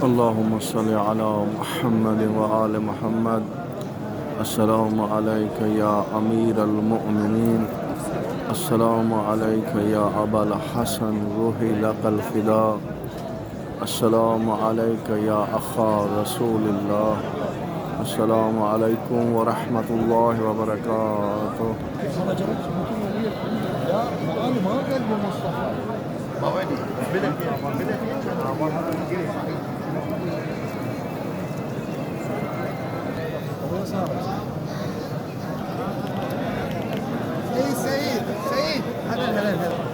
اللهم صل على محمد وآل محمد. السلام عليك يا أمير المؤمنين. السلام عليك يا أبا الحسن، روحي لك الفداء. السلام عليك يا أخا رسول الله. السلام عليكم ورحمة الله وبركاته. سعيد هلا هلا هلا.